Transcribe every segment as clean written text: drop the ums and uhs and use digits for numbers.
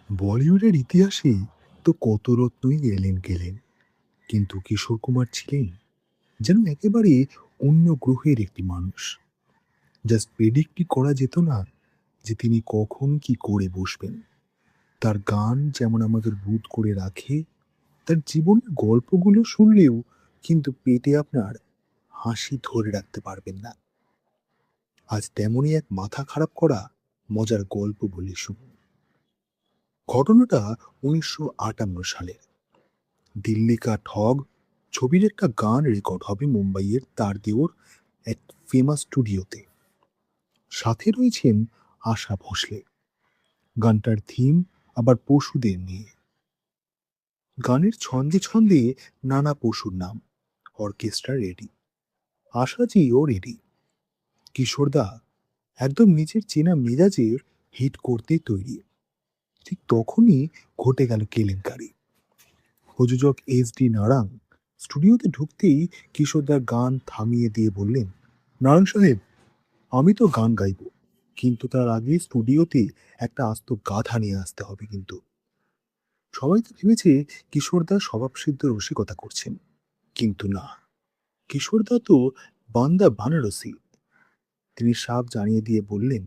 বলিউডের ইতিহাসে তো কত রত্নই এলেন গেলেন, কিন্তু কিশোর কুমার ছিলেন যেন একেবারে অন্য গ্রহের একটি মানুষ। জাস্ট প্রেডিক্টই করা যেত না যে তিনি কখন কি করে বসবেন। তার গান যেমন আমাদের বুঁদ করে রাখে, তার জীবনের গল্পগুলো শুনলেও কিন্তু পেটে আপনার হাসি ধরে রাখতে পারবেন না। আজ তেমনই এক মাথা খারাপ করা মজার গল্প বলি শুনুন। ঘটনাটা 1958 সালের। দিল্লি কা ঠগ ছবির একটা গান রেকর্ড হবে মুম্বাইয়ের তারদেওর এক ফেমাস স্টুডিওতে। সাথে রয়েছেন আশা ভোসলে। গানটার থিম আবার পশুদের নিয়ে। গানের ছন্দে ছন্দে নানা পশুর নাম। অর্কেস্ট্রা রেডি, আশাজিও রেডি। কিশোরদা একদম নিজের চেনা মেজাজের হিট করতে তৈরি। ঠিক তখনই ঘটে গেল কেলেঙ্কারি। প্রযোজক SD নারাং স্টুডিওতে ঢুকতেই কিশোরদার গান থামিয়ে দিয়ে বললেন, নারাং সাহেব, আমি তো গান গাইব, কিন্তু তার আগে স্টুডিওতে একটা আস্ত গাধা নিয়ে আসতে হবে। কিন্তু সবাই তো ভেবেছে কিশোরদা স্বভাবসিদ্ধ রসিকতা করছেন, কিন্তু না, কিশোরদা তো বান্দা বানারসি। তিনি সাফ জানিয়ে দিয়ে বললেন,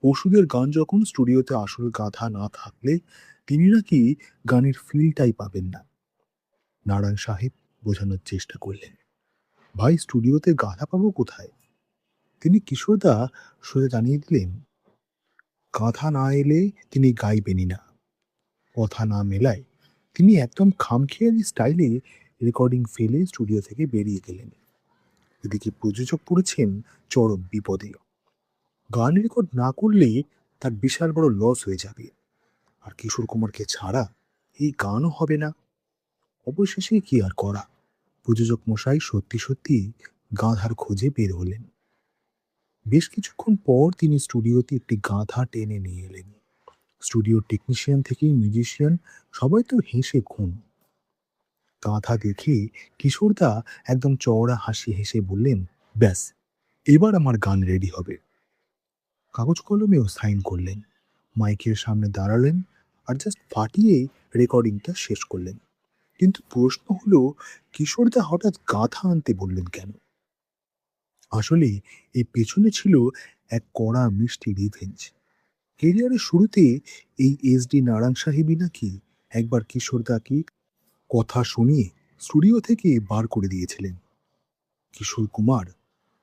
পশুদের গান যখন স্টুডিওতে আসল গাধা না থাকলে তিনি নাকি গানের ফিলটাই পাবেন না। নারায়ণ সাহেব বোঝানোর চেষ্টা করলেন, ভাই, স্টুডিওতে গাধা পাবো কোথায়? তিনি কিশোরদা সোজা জানিয়ে দিলেন, গাধা না এলে তিনি গাইবেনই না। কথা না মেলায় তিনি একদম খামখেয়ালি স্টাইলে রেকর্ডিং ফেলে স্টুডিও থেকে বেরিয়ে গেলেন। এদিকে প্রযোজক পড়েছেন চরম বিপদে। গান রেকর্ড না করলে তার বিশাল বড় লস হয়ে যাবে, আর কিশোর কুমারকে ছাড়া এই গানও হবে না। অবশেষে কি আর করা, প্রযোজক মশাই সত্যি সত্যি গাধার খোঁজে বের হলেন। বেশ কিছুক্ষণ পর তিনি স্টুডিওতে একটি গাধা টেনে নিয়ে এলেন। স্টুডিওর টেকনিশিয়ান থেকে মিউজিশিয়ান সবাই তো হেসে খুন। গাধা দেখে কিশোরদা একদম চওড়া হাসি হেসে বললেন, ব্যাস, এবার আমার গান রেডি হবে। কাগজ কলমেও সাইন করলেন, মাইকের সামনে দাঁড়ালেন, আর জাস্ট ফাটিয়ে রেকর্ডিংটা শেষ করলেন। কিন্তু প্রশ্ন হলো, কিশোরদা হঠাৎ গাধা আনতে বললেন কেন? আসলে এই পেছনে ছিল এক কড়া মিষ্টি রিভেঞ্জ। কেরিয়ারের শুরুতে এই SD নারায়ণ সাহেবই নাকি একবার কিশোরদাকে কথা শুনিয়ে স্টুডিও থেকে বার করে দিয়েছিলেন। কিশোর কুমার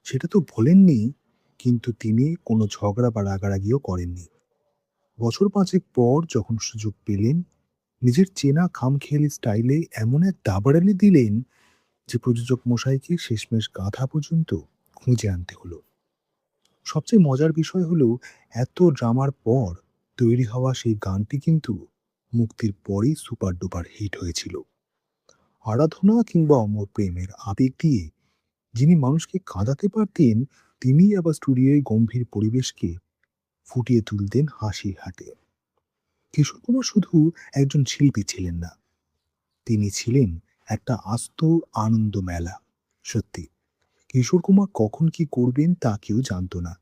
সেটা তো ভোলেননি, কিন্তু তিনি কোনো ঝগড়া বা রাগারাগিও করেননি। বছর পাঁচেক পর যখন সুযোগ পেলেন, নিজের চেনা খামখেয়ালি স্টাইলে এমন এক দাবাড়ালি দিলেন যে প্রযোজক মশাইকে শেষমেশ গাধা পর্যন্ত খুঁজে আনতে হলো। সবচেয়ে মজার বিষয় হলো, এত ড্রামার পর তৈরি হওয়া সেই গানটি কিন্তু মুক্তির পরেই সুপার ডুপার হিট হয়েছিল। আরাধনা কিংবা অমর প্রেমের আবেগ দিয়ে যিনি মানুষকে কাঁদাতে পারতেন, তিনিই আবার স্টুডিওয় গম্ভীর পরিবেশকে ফুটিয়ে তুলতেন হাসি হাটে। কিশোর কুমার শুধু একজন শিল্পী ছিলেন না, তিনি ছিলেন একটা আস্ত আনন্দ মেলা। সত্যি, কিশোর কুমার কখন কি করবেন তা কেউ জানতো না,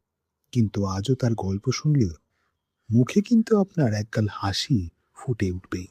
কিন্তু আজও তার গল্প শুনলে মুখে কিন্তু আপনার একগাল হাসি ফুটে উঠবেই।